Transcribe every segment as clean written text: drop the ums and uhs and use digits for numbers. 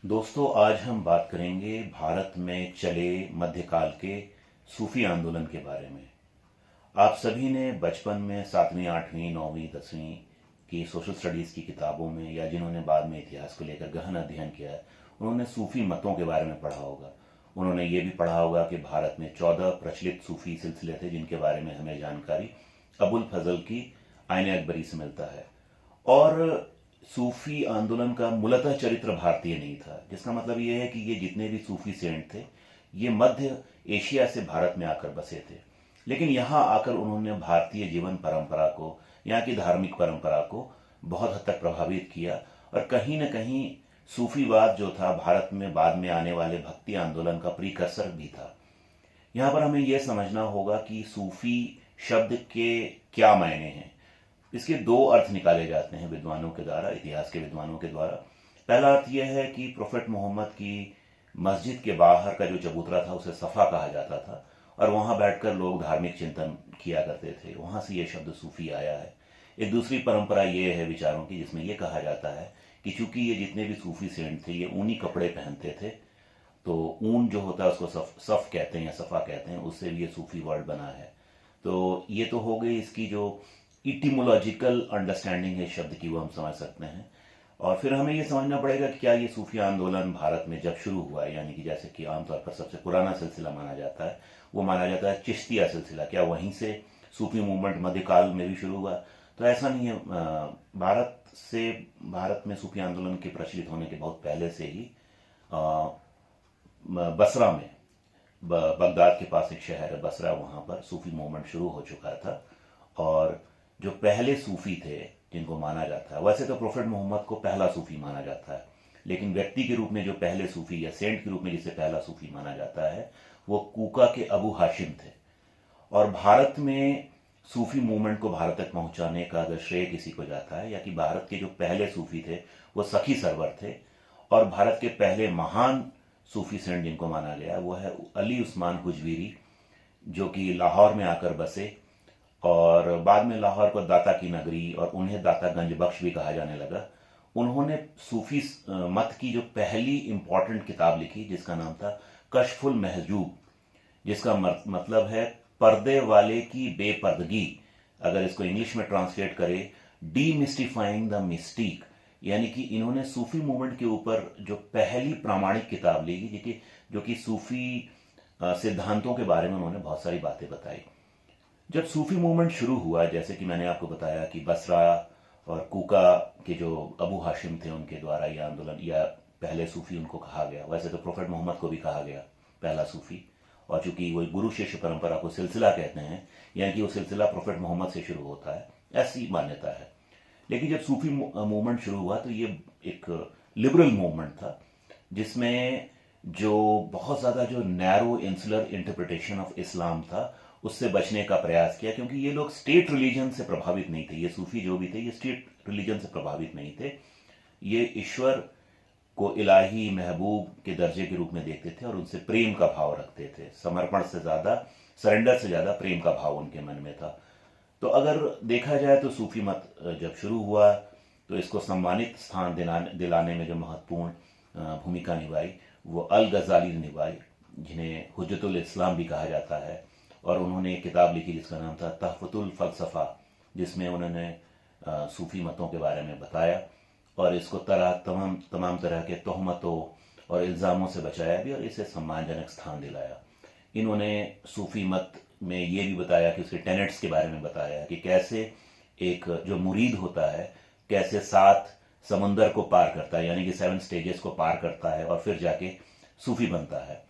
दोस्तों, आज हम बात करेंगे भारत में चले मध्यकाल के सूफी आंदोलन के बारे में। आप सभी ने बचपन में 7वीं 8वीं 9वीं 10वीं की सोशल स्टडीज की किताबों में या जिन्होंने बाद में इतिहास को लेकर गहन अध्ययन किया है, उन्होंने सूफी मतों के बारे में पढ़ा होगा। उन्होंने ये भी पढ़ा होगा कि भारत में 14 प्रचलित सूफी सिलसिले थे जिनके बारे में हमें जानकारी अबुल फजल की आईने अकबरी से मिलता है। और सूफी आंदोलन का मूलतः चरित्र भारतीय नहीं था, जिसका मतलब ये है कि ये जितने भी सूफी सेंट थे ये मध्य एशिया से भारत में आकर बसे थे। लेकिन यहाँ आकर उन्होंने भारतीय जीवन परंपरा को, यहाँ की धार्मिक परंपरा को बहुत हद तक प्रभावित किया। और कहीं न कहीं सूफीवाद जो था भारत में बाद में आने वाले भक्ति आंदोलन का प्रीकर्सर भी था। यहाँ पर हमें यह समझना होगा कि सूफी शब्द के क्या मायने हैं। इसके दो अर्थ निकाले जाते हैं विद्वानों के द्वारा, इतिहास के विद्वानों के द्वारा। पहला अर्थ यह है कि प्रोफेट मोहम्मद की मस्जिद के बाहर का जो चबूतरा था उसे सफ़ा कहा जाता था और वहां बैठकर लोग धार्मिक चिंतन किया करते थे। वहां से यह शब्द सूफी आया है। एक दूसरी परंपरा यह है विचारों की, जिसमें यह कहा जाता है कि चूंकि ये जितने भी सूफी सेंट थे ये ऊनी कपड़े पहनते थे, तो ऊन जो होता है उसको सफ कहते हैं या सफ़ा कहते हैं, उससे भी ये सूफी वर्ड बना है। तो ये तो हो गई इसकी जो इटिमोलॉजिकल अंडरस्टैंडिंग है शब्द की, वो हम समझ सकते हैं। और फिर हमें ये समझना पड़ेगा कि क्या ये सूफी आंदोलन भारत में जब शुरू हुआ है, यानी कि जैसे कि आमतौर पर सबसे पुराना सिलसिला माना जाता है वो माना जाता है चिश्तिया सिलसिला, क्या वहीं से सूफी मूवमेंट मध्यकाल में भी शुरू हुआ? तो ऐसा नहीं है। भारत में सूफी आंदोलन के प्रचलित होने के बहुत पहले से ही बसरा में, बगदाद के पास एक शहर है बसरा, वहां पर सूफी मूवमेंट शुरू हो चुका था। और जो पहले सूफी थे जिनको माना जाता है, वैसे तो प्रोफेट मोहम्मद को पहला सूफी माना जाता है, लेकिन व्यक्ति के रूप में जो पहले सूफी या सेंट के रूप में जिसे पहला सूफी माना जाता है वो कूका के अबू हाशिम थे। और भारत में सूफी मूवमेंट को भारत तक पहुंचाने का अगर श्रेय किसी को जाता है, या कि भारत के जो पहले सूफी थे वो सखी सरवर थे। और भारत के पहले महान सूफी सेंट जिनको माना गया वो है अली उस्मान हुजवीरी, जो कि लाहौर में आकर बसे और बाद में लाहौर को दाता की नगरी और उन्हें दाता गंज बख्श भी कहा जाने लगा। उन्होंने सूफी मत की जो पहली इंपॉर्टेंट किताब लिखी जिसका नाम था कशफुल महजूब, जिसका मतलब है पर्दे वाले की बेपर्दगी। अगर इसको इंग्लिश में ट्रांसलेट करें, डीमिस्टिफाइंग द मिस्टीक, यानी कि इन्होंने सूफी मूवमेंट के ऊपर जो पहली प्रामाणिक किताब लिखी जो कि सूफी सिद्धांतों के बारे में उन्होंने बहुत सारी बातें बताई। जब सूफी मूवमेंट शुरू हुआ, जैसे कि मैंने आपको बताया कि बसरा और कूका के जो अबू हाशिम थे उनके द्वारा यह आंदोलन, या पहले सूफी उनको कहा गया। वैसे तो प्रोफेट मोहम्मद को भी कहा गया पहला सूफी, और चूंकि वो गुरु शिष्य परंपरा को सिलसिला कहते हैं, यानी कि वो सिलसिला प्रोफेट मोहम्मद से शुरू होता है, ऐसी मान्यता है। लेकिन जब सूफी मूवमेंट शुरू हुआ तो ये एक लिबरल मूवमेंट था, जिसमें जो बहुत ज्यादा जो narrow insular interpretation of Islam था उससे बचने का प्रयास किया, क्योंकि ये लोग स्टेट रिलीजन से प्रभावित नहीं थे। ये सूफी जो भी थे ये स्टेट रिलीजन से प्रभावित नहीं थे। ये ईश्वर को इलाही महबूब के दर्जे के रूप में देखते थे और उनसे प्रेम का भाव रखते थे। समर्पण से ज्यादा, सरेंडर से ज्यादा प्रेम का भाव उनके मन में था। तो अगर देखा जाए तो सूफी मत जब शुरू हुआ तो इसको सम्मानित स्थान दिलाने में जो महत्वपूर्ण भूमिका निभाई वो अल गजाली ने निभाई, जिन्हें हुज्जतुल इस्लाम भी कहा जाता है। और उन्होंने एक किताब लिखी जिसका नाम था तहफतुल फलसफा, जिसमें उन्होंने सूफी मतों के बारे में बताया और इसको तमाम तरह के तोहमतों और इल्ज़ामों से बचाया भी और इसे सम्मानजनक स्थान दिलाया। इन्होंने सूफी मत में ये भी बताया कि उसके टेनेट्स के बारे में बताया कि कैसे एक जो मुरीद होता है कैसे 7 समुंदर को पार करता है, यानी कि 7 स्टेजेस को पार करता है और फिर जाके सूफी बनता है।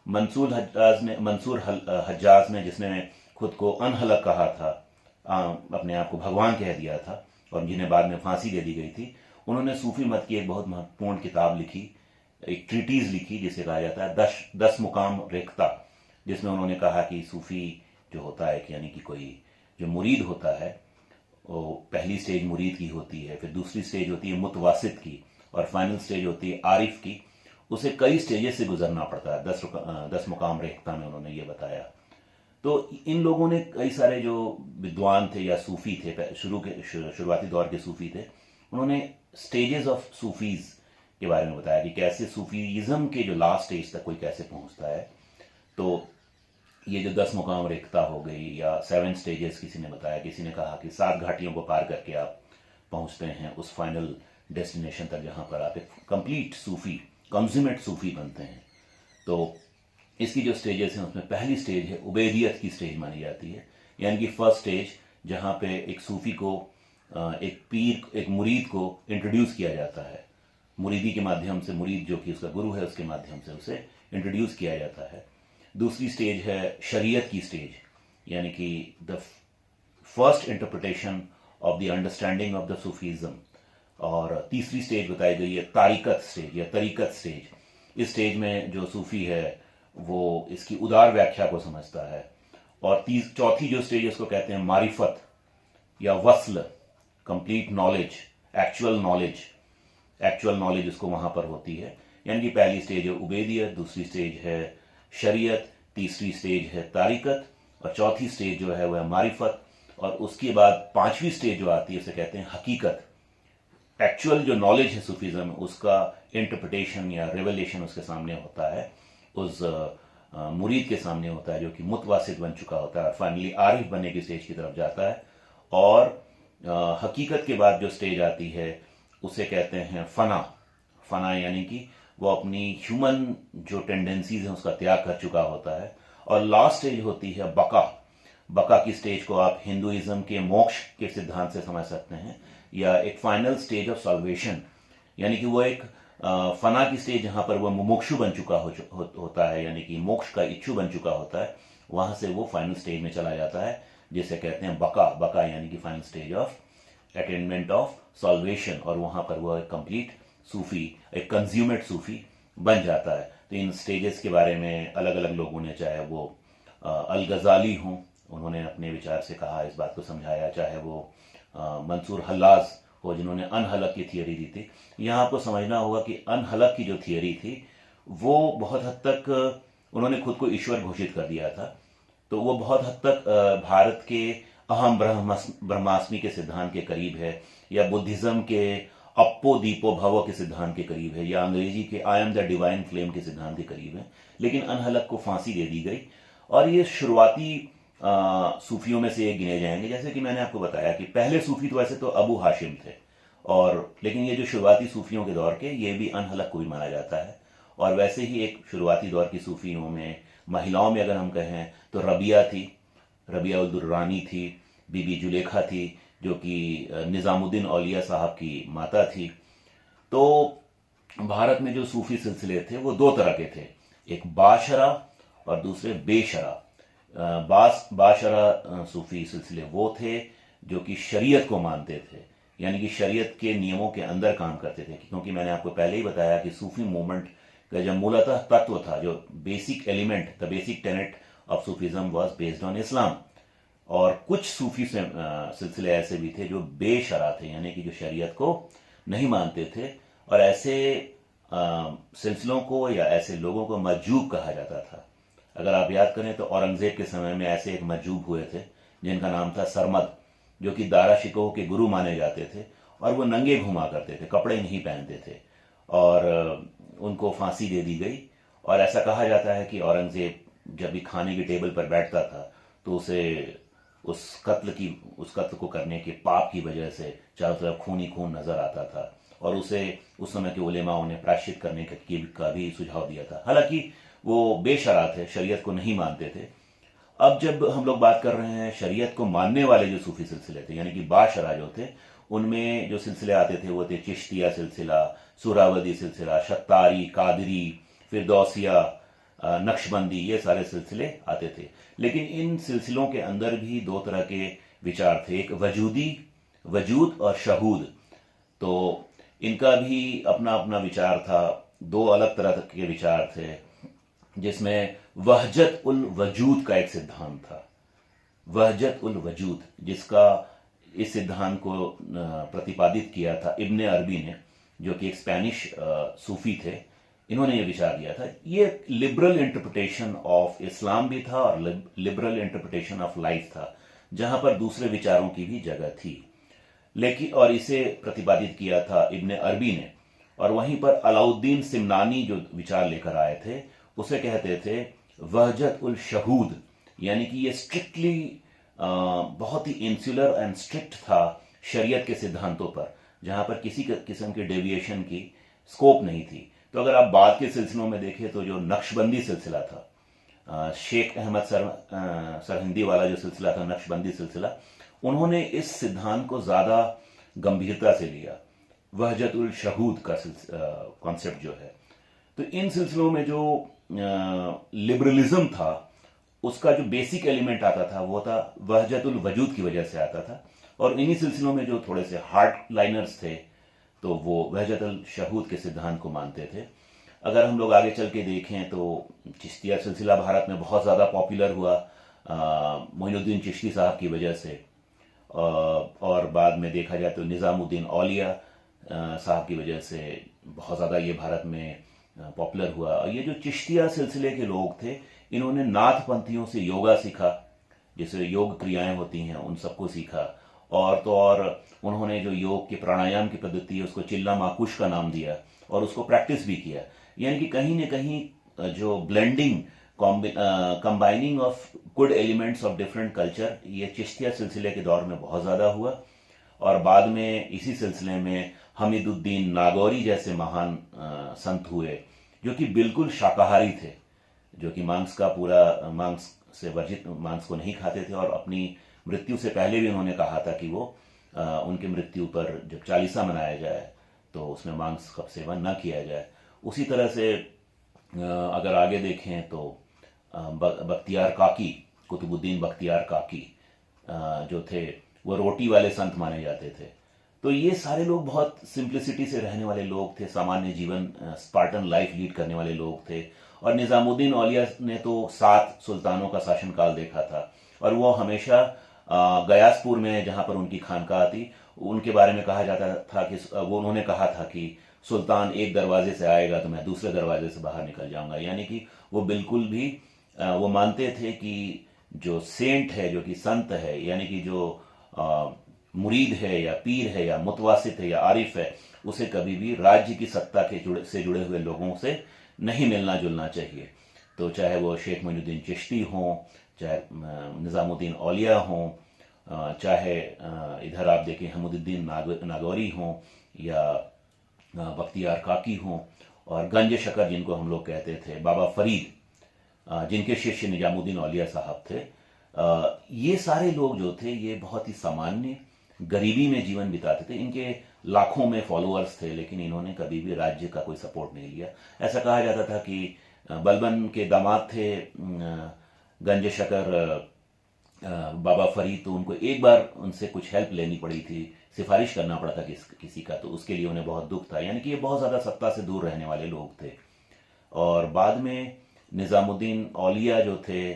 मंसूर हज्जाज ने, जिसने खुद को अनहलक कहा था, अपने आप को भगवान कह दिया था और जिन्हें बाद में फांसी दे दी गई थी, उन्होंने सूफी मत की एक बहुत महत्वपूर्ण किताब लिखी, एक ट्रीटीज लिखी जिसे कहा जाता है 10 मुकाम रेखता, जिसमें उन्होंने कहा कि सूफी जो होता है, यानी कि कोई जो मुरीद होता है, वो पहली स्टेज मुरीद की होती है, फिर दूसरी स्टेज होती है मुतवासित की और फाइनल स्टेज होती है आरिफ की। उसे कई स्टेजेस से गुजरना पड़ता है। 10 मुकाम रेखता में उन्होंने ये बताया। तो इन लोगों ने, कई सारे जो विद्वान थे या सूफी थे, शुरुआती दौर के सूफी थे, उन्होंने स्टेजेस ऑफ सूफीज के बारे में बताया कि कैसे सूफीज़म के जो लास्ट स्टेज तक कोई कैसे पहुंचता है। तो ये जो 10 मुकाम रेखता हो गई या 7 स्टेजेस किसी ने बताया, किसी ने कहा कि 7 घाटियों को पार करके आप पहुंचते हैं उस फाइनल डेस्टिनेशन तक जहां पर आप एक कंप्लीट सूफी, कंज्यूमेट सूफी बनते हैं। तो इसकी जो स्टेजेस हैं उसमें पहली स्टेज है उबैदियत की स्टेज मानी जाती है, यानी कि फर्स्ट स्टेज जहां पे एक सूफी को, एक पीर, एक मुरीद को इंट्रोड्यूस किया जाता है, मुरीदी के माध्यम से, मुरीद जो कि उसका गुरु है उसके माध्यम से उसे इंट्रोड्यूस किया जाता है। दूसरी स्टेज है शरीयत की स्टेज, यानी कि the first interpretation of the understanding of the Sufism. और तीसरी स्टेज बताई गई है तारिकत स्टेज या तरीकत स्टेज। इस स्टेज में जो सूफी है वो इसकी उदार व्याख्या को समझता है। और चौथी जो स्टेज उसको कहते हैं मारिफत या वस्ल, कंप्लीट नॉलेज, एक्चुअल नॉलेज उसको वहां पर होती है। यानी कि पहली स्टेज है उबैदियत, दूसरी स्टेज है शरीयत, तीसरी स्टेज है तारिकत और चौथी स्टेज जो है वह मारिफत। और उसके बाद पांचवी स्टेज जो आती है उसे कहते हैं हकीकत। एक्चुअल जो नॉलेज है सूफीज़म उसका इंटरप्रिटेशन या रेवलेशन उसके सामने होता है, उस मुरीद के सामने होता है जो कि मुतवासित बन चुका होता है और फाइनली आरिफ बनने की स्टेज की तरफ जाता है। और हकीकत के बाद जो स्टेज आती है उसे कहते हैं फना, यानी कि वो अपनी ह्यूमन जो टेंडेंसीज हैं उसका त्याग कर चुका होता है। और लास्ट स्टेज होती है बका की स्टेज को आप हिंदुइज्म के मोक्ष के सिद्धांत से समझ सकते हैं, या एक फाइनल स्टेज ऑफ सॉल्वेशन, यानी कि वो एक फना की स्टेज जहां पर वो मुमुक्षु बन चुका होता है, यानी कि मोक्ष का इच्छु बन चुका होता है, वहां से वो फाइनल स्टेज में चला जाता है जिसे कहते हैं बका, यानी कि final stage of attainment of solvation. और वहां पर वो एक कंप्लीट सूफी, एक कंज्यूमेट सूफी बन जाता है। तो इन स्टेजेस के बारे में अलग अलग लोगों ने, चाहे वो अल गजाली हों, उन्होंने अपने विचार से कहा, इस बात को समझाया, चाहे वो मंसूर हल्लाज हो जिन्होंने अनहलक की थियरी दी थी। यहाँ आपको समझना होगा कि अनहलक की जो थियरी थी वो बहुत हद तक उन्होंने खुद को ईश्वर घोषित कर दिया था, तो वो बहुत हद तक भारत के अहम ब्रह्मास्मि के सिद्धांत के करीब है, या बुद्धिज्म के अप्पो दीपो भवो के सिद्धांत के करीब है, या अंग्रेजी के I am the divine flame के सिद्धांत के करीब है। लेकिन अनहलक को फांसी दे दी गई और ये शुरुआती सूफियों में से एक गिने जाएंगे। जैसे कि मैंने आपको बताया कि पहले सूफी तो वैसे तो अबू हाशिम थे, और लेकिन ये जो शुरुआती सूफियों के दौर के, ये भी अनहलक को भी माना जाता है। और वैसे ही एक शुरुआती दौर की सूफियों में, महिलाओं में अगर हम कहें तो रबिया थी, रबिया उल दुर्रानी थी, बीबी जुलेखा थी जो कि निजामुद्दीन औलिया साहब की माता थी। तो भारत में जो सूफी सिलसिले थे वो दो तरह के थे, एक बाशरा और दूसरे बेशरा। बाशरा सूफी सिलसिले वो थे जो कि शरीयत को मानते थे, यानी कि शरीयत के नियमों के अंदर काम करते थे। क्योंकि मैंने आपको पहले ही बताया कि सूफी मूवमेंट का जो मूलतः तत्व था, जो basic element, the basic tenet of Sufism was based on Islam. और कुछ सूफी सिलसिले ऐसे भी थे जो बेशरा थे, यानी कि जो शरीयत को नहीं मानते थे। और ऐसे सिलसिलों को या ऐसे लोगों को मजूब कहा जाता था। अगर आप याद करें तो औरंगजेब के समय में ऐसे एक मजूब हुए थे जिनका नाम था सरमद, जो कि दारा शिकोह के गुरु माने जाते थे, और वो नंगे घुमा करते थे, कपड़े नहीं पहनते थे, और उनको फांसी दे दी गई। और ऐसा कहा जाता है कि औरंगजेब जब भी खाने की टेबल पर बैठता था तो उसे उस कत्ल को करने के पाप की वजह से चारों तरफ खून ही खून नजर आता था, और उसे उस समय के उलेमाओं ने प्रायश्चित करने का भी सुझाव दिया था। हालांकि वो बेशरा थे, शरीयत को नहीं मानते थे। अब जब हम लोग बात कर रहे हैं शरीयत को मानने वाले जो सूफी सिलसिले थे, यानी कि बाशरा जो थे, उनमें जो सिलसिले आते थे वो थे चिश्तिया सिलसिला, सुरावदी सिलसिला, शत्तारी, कादरी, फिरदौसिया, नक्शबंदी, ये सारे सिलसिले आते थे। लेकिन इन सिलसिलों के अंदर भी दो तरह के विचार थे, एक वजूद और शहूद। तो इनका भी अपना अपना विचार था, दो अलग तरह के विचार थे, जिसमें वहजत उल वजूद का एक सिद्धांत था। वहजत उल वजूद, जिसका इस सिद्धांत को प्रतिपादित किया था इब्ने अरबी ने, जो कि एक स्पेनिश सूफी थे। इन्होंने ये विचार दिया था। ये लिबरल इंटरप्रिटेशन ऑफ इस्लाम भी था और लिबरल इंटरप्रिटेशन ऑफ लाइफ था, जहां पर दूसरे विचारों की भी जगह थी। लेकिन और इसे प्रतिपादित किया था इब्ने अरबी ने। और वहीं पर अलाउद्दीन सिमनानी जो विचार लेकर आए थे उसे कहते थे वहजत उल शहूद, यानी कि ये स्ट्रिक्टली बहुत ही इंसुलर एंड स्ट्रिक्ट था शरीयत के सिद्धांतों पर, जहां पर किसी किस्म के डेविएशन की स्कोप नहीं थी। तो अगर आप बाद के सिलसिलों में देखें तो जो नक्शबंदी सिलसिला था, शेख अहमद सरहिंदी वाला जो सिलसिला था, नक्शबंदी सिलसिला, उन्होंने इस सिद्धांत को ज्यादा गंभीरता से लिया, वहजत उल शहूद का कॉन्सेप्ट जो है। तो इन सिलसिलों में जो लिबरलिज्म था उसका जो बेसिक एलिमेंट आता था वो था वहजत उल वजूद की वजह से आता था, और इन्हीं सिलसिलों में जो थोड़े से हार्ड लाइनर्स थे तो वो वहजत उल शहूद के सिद्धांत को मानते थे। अगर हम लोग आगे चल के देखें तो चिश्तिया सिलसिला भारत में बहुत ज़्यादा पॉपुलर हुआ मोइनुद्दीन चिश्ती साहब की वजह से, और बाद में देखा जाए तो निज़ामुद्दीन औलिया साहब की वजह से बहुत ज़्यादा ये भारत में पॉपुलर हुआ। और ये जो चिश्तिया सिलसिले के लोग थे इन्होंने नाथ पंथियों से योगा सीखा, जैसे योग क्रियाएं होती हैं उन सबको सीखा, और तो और उन्होंने जो योग के प्राणायाम की पद्धति है उसको चिल्ला माकुश का नाम दिया और उसको प्रैक्टिस भी किया। यानी कि कहीं न कहीं जो blending combining of good elements of different culture, ये चिश्तिया सिलसिले के दौर में बहुत ज़्यादा हुआ। और बाद में इसी सिलसिले में हमीदुद्दीन नागौरी जैसे महान संत हुए जो कि बिल्कुल शाकाहारी थे, जो कि मांस का पूरा मांस से वर्जित मांस को नहीं खाते थे, और अपनी मृत्यु से पहले भी उन्होंने कहा था कि वो उनकी मृत्यु पर जब चालीसा मनाया जाए तो उसमें मांस का सेवन न किया जाए। उसी तरह से अगर आगे देखें तो बख्तियार काकी, कुतुबुद्दीन बख्तियार काकी जो थे वो रोटी वाले संत माने जाते थे। तो ये सारे लोग बहुत सिंप्लिसिटी से रहने वाले लोग थे, सामान्य जीवन स्पार्टन लाइफ लीड करने वाले लोग थे। और निज़ामुद्दीन औलिया ने तो 7 सुल्तानों का शासनकाल देखा था, और वो हमेशा गयासपुर में जहां पर उनकी खानकाह थी उनके बारे में कहा जाता था कि वो उन्होंने कहा था कि सुल्तान एक दरवाजे से आएगा तो मैं दूसरे दरवाजे से बाहर निकल जाऊंगा। यानी कि वो बिल्कुल भी वो मानते थे कि जो सेंट है, जो कि संत है, यानी कि जो मुरीद है या पीर है या मुतवासित है या आरिफ है, उसे कभी भी राज्य की सत्ता के से जुड़े हुए लोगों से नहीं मिलना जुलना चाहिए। तो चाहे वो शेख मोइनुद्दीन चिश्ती हों, चाहे निज़ामुद्दीन औलिया हों, चाहे इधर आप देखें हमीदुद्दीन नागौरी हों या बख्तियार काकी हों, और गंज शकर जिनको हम लोग कहते थे, बाबा फरीद जिनके शिष्य निजामुद्दीन औलिया साहब थे, ये सारे लोग जो थे ये बहुत ही सामान्य गरीबी में जीवन बिताते थे। इनके लाखों में फॉलोअर्स थे, लेकिन इन्होंने कभी भी राज्य का कोई सपोर्ट नहीं लिया। ऐसा कहा जाता था कि बलबन के दामाद थे गंज शकर बाबा फरीद, तो उनको एक बार उनसे कुछ हेल्प लेनी पड़ी थी, सिफारिश करना पड़ा था किसी का, तो उसके लिए उन्हें बहुत दुख था। यानी कि ये बहुत ज़्यादा सत्ता से दूर रहने वाले लोग थे। और बाद में निज़ामुद्दीन औलिया जो थे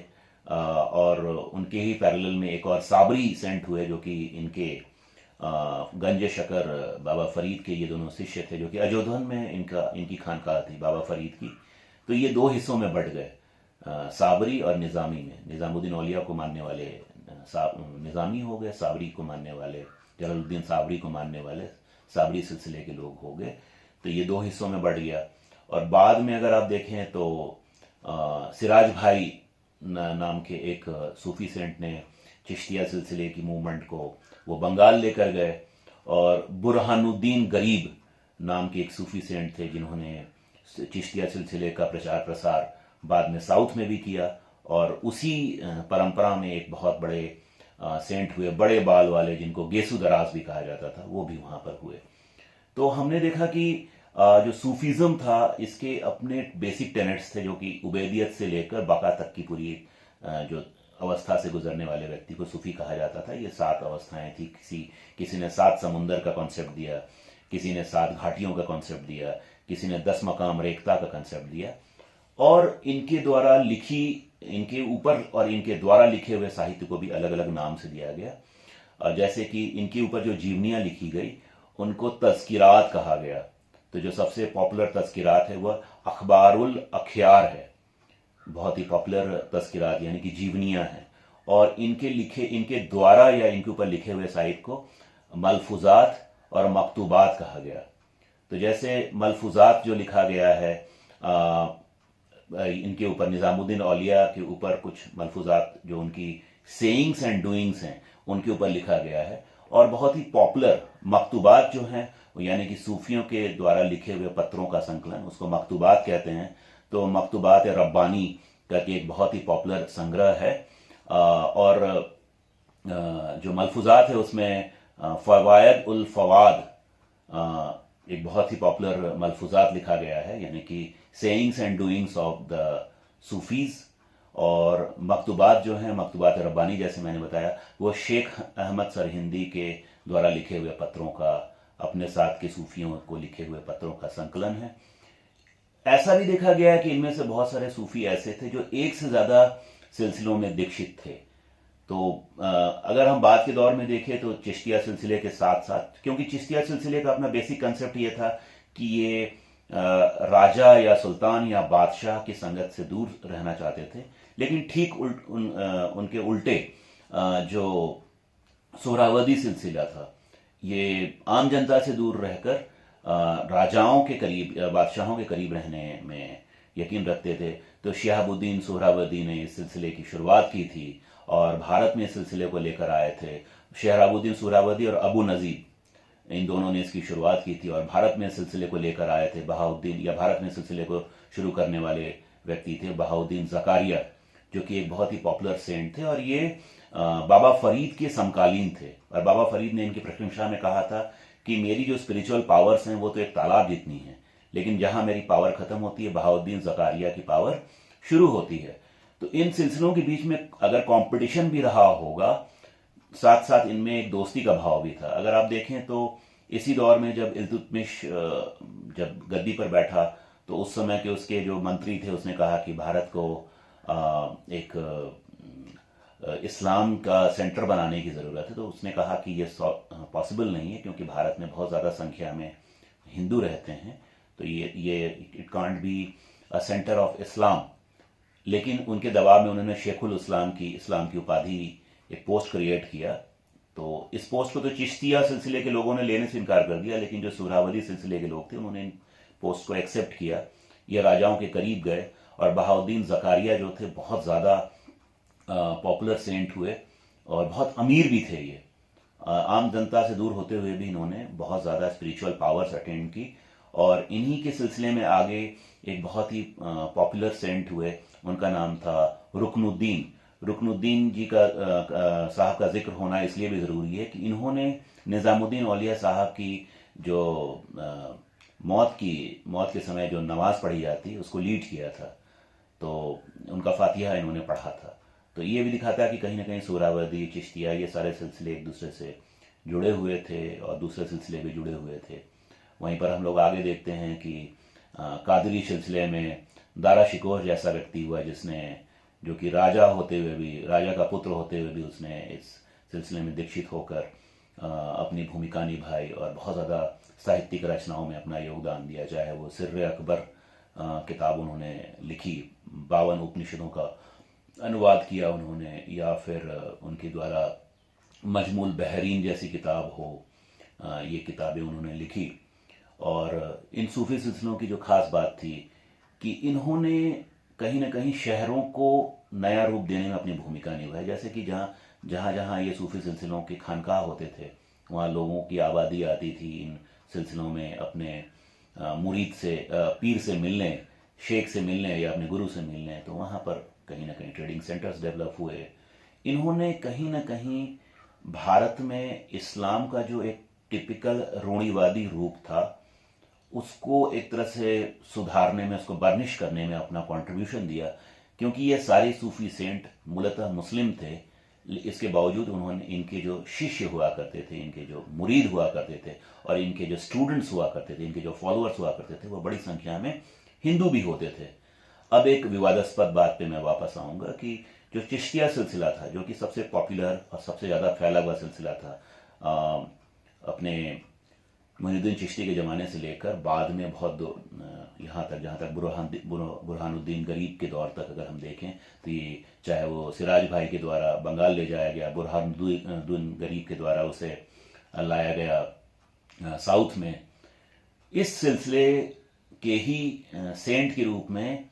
और उनके ही पैरेलल में एक और साबरी सेंट हुए जो कि इनके गंज शकर बाबा फरीद के ये दोनों शिष्य थे, जो कि अजोधन में इनकी खानकाह थी बाबा फरीद की। तो ये 2 हिस्सों में बढ़ गए, साबरी और निज़ामी में। निज़ामुद्दीन औलिया को मानने वाले निज़ामी हो गए, साबरी को मानने वाले, जलालुद्दीन साबरी को मानने वाले साबरी सिलसिले के लोग हो गए। तो ये 2 हिस्सों में बढ़ गया। और बाद में अगर आप देखें तो सिराज भाई नाम के एक सूफी सेंट ने चिश्तिया सिलसिले की मूवमेंट को वो बंगाल लेकर गए, और बुरहानुद्दीन गरीब नाम के एक सूफी सेंट थे जिन्होंने चिश्तिया सिलसिले का प्रचार प्रसार बाद में साउथ में भी किया, और उसी परंपरा में एक बहुत बड़े सेंट हुए, बड़े बाल वाले, जिनको गेसु दराज भी कहा जाता था, वो भी वहां पर हुए। तो हमने देखा कि जो सूफीज्म था इसके अपने बेसिक टेनेट्स थे, जो कि उबैदियत से लेकर बका तक की पूरी जो अवस्था से गुजरने वाले व्यक्ति को सूफी कहा जाता था। ये 7 अवस्थाएं थी। किसी ने 7 समुंदर का कॉन्सेप्ट दिया, किसी ने 7 घाटियों का कॉन्सेप्ट दिया, किसी ने 10 मकाम रेखता का कॉन्सेप्ट दिया, और इनके द्वारा इनके ऊपर और इनके द्वारा लिखे हुए साहित्य को भी अलग अलग नाम से दिया गया। जैसे कि इनके ऊपर जो जीवनियां लिखी गई उनको तज़किरात कहा गया। तो जो सबसे पॉपुलर तज़किरात है वह अखबारुल अख्यार है, बहुत ही पॉपुलर तज़किरात यानी कि जीवनियां हैं। और इनके द्वारा या इनके ऊपर लिखे हुए साहित्य को मलफूजात और मकतूबात कहा गया। तो जैसे मलफूजात जो लिखा गया है इनके ऊपर, निज़ामुद्दीन औलिया के ऊपर कुछ मलफूजात जो उनकी सेइंग्स एंड डूइंग्स हैं उनके ऊपर लिखा गया है। और बहुत ही पॉपुलर मकतूबात जो हैं, यानी कि सूफियों के द्वारा लिखे हुए पत्रों का संकलन, उसको मकतूबात कहते हैं। तो मकतूबात रब्बानी करके एक बहुत ही पॉपुलर संग्रह है। और जो मलफूजात है उसमें फवायद उल फवाद एक बहुत ही पॉपुलर मलफूजात लिखा गया है, यानी कि sayings and doings of the Sufis. और मकतूबात जो हैं, मकतूबात रब्बानी जैसे मैंने बताया, वो शेख अहमद सरहिंदी के द्वारा लिखे हुए पत्रों का, अपने साथ के सूफियों को लिखे हुए पत्रों का संकलन है। ऐसा भी देखा गया है कि इनमें से बहुत सारे सूफी ऐसे थे जो एक से ज्यादा सिलसिलों में दीक्षित थे। तो अगर हम बाद के दौर में देखें तो चिश्तिया सिलसिले के साथ साथ, क्योंकि चिश्तिया सिलसिले का अपना बेसिक कंसेप्ट ये था कि ये राजा या सुल्तान या बादशाह की संगत से दूर रहना चाहते थे, लेकिन ठीक उनके उल्टे जो सोहरावर्दी सिलसिला था, ये आम जनता से दूर रहकर राजाओं के करीब, बादशाहों के करीब रहने में यकीन रखते थे। तो शिहाबुद्दीन सोहरावर्दी ने इस सिलसिले की शुरुआत की थी और भारत में इस सिलसिले को लेकर आए थे। शिहाबुद्दीन सोहरावर्दी और अबू नजीब, इन दोनों ने इसकी शुरुआत की थी और भारत में इस सिलसिले को लेकर आए थे। बहाउद्दीन, या भारत में इस सिलसिले को शुरू करने वाले व्यक्ति थे बहाउद्दीन जकारिया, जो कि एक बहुत ही पॉपुलर सेंट थे और ये बाबा फरीद के समकालीन थे। और बाबा फरीद ने इनकी प्रशंसा में कहा था कि मेरी जो स्पिरिचुअल पावर्स हैं वो तो एक तालाब जितनी है, लेकिन जहां मेरी पावर खत्म होती है, बहाउद्दीन जकारिया की पावर शुरू होती है। तो इन सिलसिलों के बीच में अगर कंपटीशन भी रहा होगा, साथ साथ इनमें एक दोस्ती का भाव भी था। अगर आप देखें तो इसी दौर में जब इल्तुतमिश जब गद्दी पर बैठा, तो उस समय के उसके जो मंत्री थे, उसने कहा कि भारत को एक इस्लाम का सेंटर बनाने की ज़रूरत है। तो उसने कहा कि ये पॉसिबल नहीं है, क्योंकि भारत में बहुत ज़्यादा संख्या में हिंदू रहते हैं, तो ये it can't be a centre of Islam. लेकिन उनके दबाव में उन्होंने शेखुल इस्लाम की उपाधि, एक पोस्ट क्रिएट किया। तो इस पोस्ट को तो चिश्तिया सिलसिले के लोगों ने लेने से इनकार कर दिया, लेकिन जो सोहरावर्दी सिलसिले के लोग थे उन्होंने इन पोस्ट को एक्सेप्ट किया। ये राजाओं के करीब गए और बहाउद्दीन जकारिया जो थे बहुत ज़्यादा पॉपुलर सेंट हुए और बहुत अमीर भी थे। ये आम जनता से दूर होते हुए भी इन्होंने बहुत ज़्यादा स्पिरिचुअल पावर्स अटेंड की। और इन्हीं के सिलसिले में आगे एक बहुत ही पॉपुलर सेंट हुए, उनका नाम था रुकनुद्दीन। रुकनुद्दीन जी का साहब का जिक्र होना इसलिए भी ज़रूरी है कि इन्होंने निज़ामुद्दीन औलिया साहब की जो मौत के समय जो नमाज पढ़ी जाती उसको लीड किया था, तो उनका फातिहा इन्होंने पढ़ा था। तो ये भी दिखाता है कि कहीं ना कहीं सोहरावर्दी, चिश्तिया, ये सारे सिलसिले एक दूसरे से जुड़े हुए थे और दूसरे सिलसिले भी जुड़े हुए थे। वहीं पर हम लोग आगे देखते हैं कि कादरी सिलसिले में दारा शिकोह जैसा व्यक्ति हुआ, जिसने, जो कि राजा का पुत्र होते हुए भी उसने इस सिलसिले में दीक्षित होकर अपनी भूमिका निभाई और बहुत ज़्यादा साहित्यिक रचनाओं में अपना योगदान दिया। चाहे वो सिर्र अकबर किताब उन्होंने लिखी, 52 उपनिषदों का अनुवाद किया उन्होंने, या फिर उनके द्वारा मजमूल बहरीन जैसी किताब हो, ये किताबें उन्होंने लिखी। और इन सूफी सिलसिलों की जो खास बात थी कि इन्होंने कहीं ना कहीं शहरों को नया रूप देने में अपनी भूमिका निभाई। जैसे कि जहाँ जहाँ ये सूफी सिलसिलों के खानकाह होते थे, वहाँ लोगों की आबादी आती थी इन सिलसिलों में अपने मुरीद से, पीर से मिलने, शेख से मिलने या अपने गुरु से मिलने। तो वहाँ पर कहीं ना कहीं ट्रेडिंग सेंटर्स डेवलप हुए। इन्होंने कहीं ना कहीं भारत में इस्लाम का जो एक टिपिकल रूढ़िवादी रूप था उसको एक तरह से सुधारने में, उसको बर्निश करने में अपना कंट्रीब्यूशन दिया। क्योंकि ये सारे सूफी सेंट मूलतः मुस्लिम थे, इसके बावजूद उन्होंने, इनके जो शिष्य हुआ करते थे, इनके जो मुरीद हुआ करते थे और इनके जो स्टूडेंट्स हुआ करते थे, इनके जो फॉलोअर्स हुआ करते थे, वो बड़ी संख्या में हिंदू भी होते थे। अब एक विवादास्पद बात पे मैं वापस आऊंगा कि जो चिश्तिया सिलसिला था, जो कि सबसे पॉपुलर और सबसे ज़्यादा फैला हुआ सिलसिला था, अपने मोइनुद्दीन चिश्ती के ज़माने से लेकर बाद में बहुत यहाँ तक, जहाँ तक बुरहानुद्दीन गरीब के दौर तक अगर हम देखें, तो ये चाहे वो सिराज भाई के द्वारा बंगाल ले जाया गया, बुरहानुद्दीन गरीब के द्वारा उसे लाया गया साउथ में, इस सिलसिले के ही सेंट के रूप में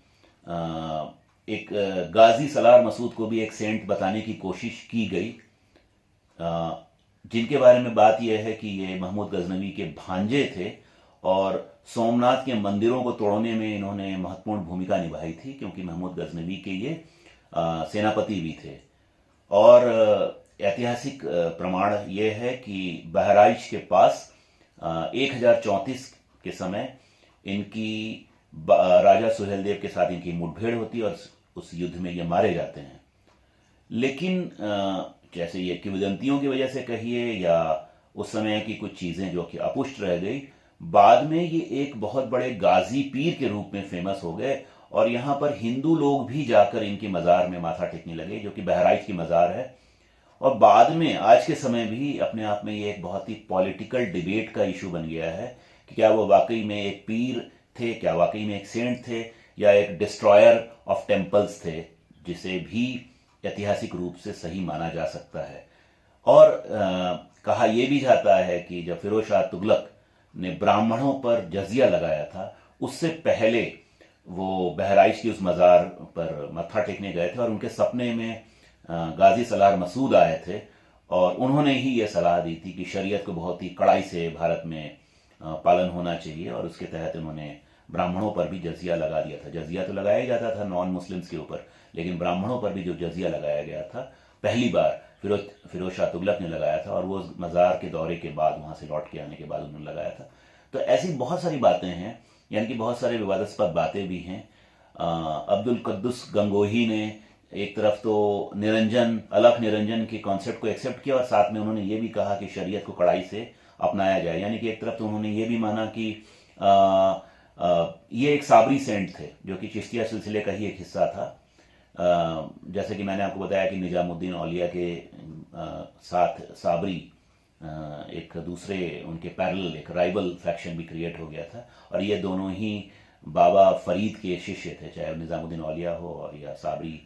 एक गाजी सलार मसूद को भी एक सेंट बताने की कोशिश की गई, जिनके बारे में बात यह है कि ये महमूद गजनवी के भांजे थे और सोमनाथ के मंदिरों को तोड़ने में इन्होंने महत्वपूर्ण भूमिका निभाई थी, क्योंकि महमूद गजनवी के ये सेनापति भी थे। और ऐतिहासिक प्रमाण ये है कि बहराइच के पास 1034 के समय इनकी राजा सुहेलदेव के साथ इनकी मुठभेड़ होती है और उस युद्ध में ये मारे जाते हैं। लेकिन जैसे ये किंवदंतियों की वजह से कहिए या उस समय की कुछ चीजें जो कि अपुष्ट रह गई, बाद में ये एक बहुत बड़े गाजी पीर के रूप में फेमस हो गए और यहां पर हिंदू लोग भी जाकर इनकी मजार में माथा टेकने लगे, जो कि बहराइच की मजार है। और बाद में आज के समय भी अपने आप में ये एक बहुत ही पॉलिटिकल डिबेट का इशू बन गया है कि क्या वो वाकई में एक पीर थे, क्या वाकई में एक सेंट थे, या एक डिस्ट्रॉयर ऑफ टेम्पल्स थे, जिसे भी ऐतिहासिक रूप से सही माना जा सकता है। और कहा यह भी जाता है कि जब फिरोज शाह तुगलक ने ब्राह्मणों पर जजिया लगाया था, उससे पहले वो बहराइच की उस मजार पर मत्था टेकने गए थे और उनके सपने में गाजी सलार मसूद आए थे और उन्होंने ही यह सलाह दी थी कि शरीयत को बहुत ही कड़ाई से भारत में पालन होना चाहिए, और उसके तहत उन्होंने ब्राह्मणों पर भी जजिया लगा दिया था। जजिया तो लगाया जाता था नॉन मुस्लिम्स के ऊपर, लेकिन ब्राह्मणों पर भी जो जजिया लगाया गया था पहली बार फिरोज शाह तुगलक ने लगाया था, और वो मजार के दौरे के बाद, वहां से लौट के आने के बाद उन्होंने लगाया था। तो ऐसी बहुत सारी बातें हैं, यानी कि बहुत सारे विवादास्पद बातें भी हैं। अब्दुल कद्दुस गंगोही ने एक तरफ तो निरंजन, अलख निरंजन के कॉन्सेप्ट को एक्सेप्ट किया और साथ में उन्होंने ये भी कहा कि शरीयत को कड़ाई से अपनाया जाए। यानी कि एक तरफ तो उन्होंने ये भी माना कि ये एक साबरी सेंट थे, जो कि चिश्तिया सिलसिले का ही एक हिस्सा था। जैसे कि मैंने आपको बताया कि निजामुद्दीन औलिया के साथ साबरी एक दूसरे उनके पैरेलल एक राइवल फैक्शन भी क्रिएट हो गया था, और ये दोनों ही बाबा फरीद के शिष्य थे, चाहे निजामुद्दीन औलिया हो और या साबरी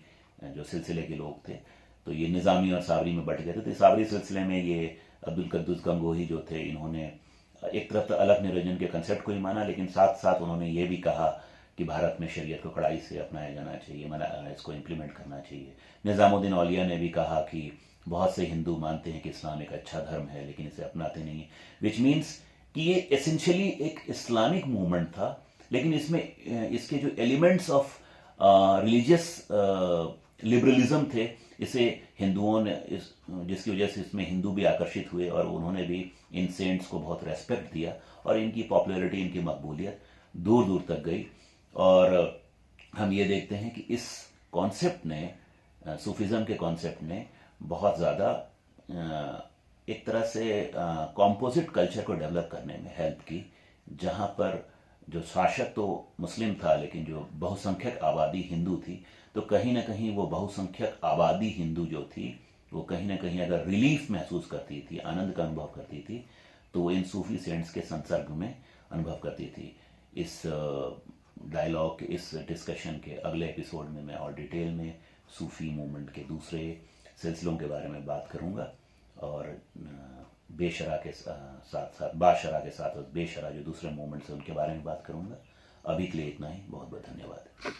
जो सिलसिले के लोग थे। तो ये निजामी और साबरी में बट गए थे। तो साबरी सिलसिले में ये अब्दुल कद्दुस गंगोही जो थे, इन्होंने एक तरफ तो अलग निरंजन के कंसेप्ट को ही माना, लेकिन साथ साथ उन्होंने ये भी कहा कि भारत में शरीयत को कड़ाई से अपनाया जाना चाहिए, इसको इम्प्लीमेंट करना चाहिए। निजामुद्दीन औलिया ने भी कहा कि बहुत से हिंदू मानते हैं कि इस्लाम एक अच्छा धर्म है, लेकिन इसे अपनाते नहीं, विच मीन्स कि ये एसेंशियली एक इस्लामिक मूवमेंट था, लेकिन इसमें इसके जो एलिमेंट्स ऑफ रिलीजियस लिबरलिज्म थे, इसे हिंदुओं ने जिसकी वजह से इसमें हिंदू भी आकर्षित हुए और उन्होंने भी इन सेंट्स को बहुत रेस्पेक्ट दिया और इनकी पॉपुलैरिटी, इनकी मकबूलियत दूर दूर तक गई। और हम ये देखते हैं कि इस कॉन्सेप्ट ने, सूफिज्म के कॉन्सेप्ट ने बहुत ज़्यादा एक तरह से कॉम्पोजिट कल्चर को डेवलप करने में हेल्प की, जहाँ पर जो शासक तो मुस्लिम था, लेकिन जो बहुसंख्यक आबादी हिंदू थी, तो कहीं ना कहीं वो बहुसंख्यक आबादी हिंदू जो थी, वो कहीं ना कहीं अगर रिलीफ महसूस करती थी, आनंद का अनुभव करती थी, तो वो इन सूफी सेंट्स के संसर्ग में अनुभव करती थी। इस डायलॉग, इस डिस्कशन के अगले एपिसोड में मैं और डिटेल में सूफी मूवमेंट के दूसरे सिलसिलों के बारे में बात करूंगा, और बेशरा के साथ साथ बाशरा के साथ बेशरा जो दूसरे मूवमेंट्स हैं उनके बारे में बात करूंगा। अभी के लिए इतना ही। बहुत बहुत धन्यवाद।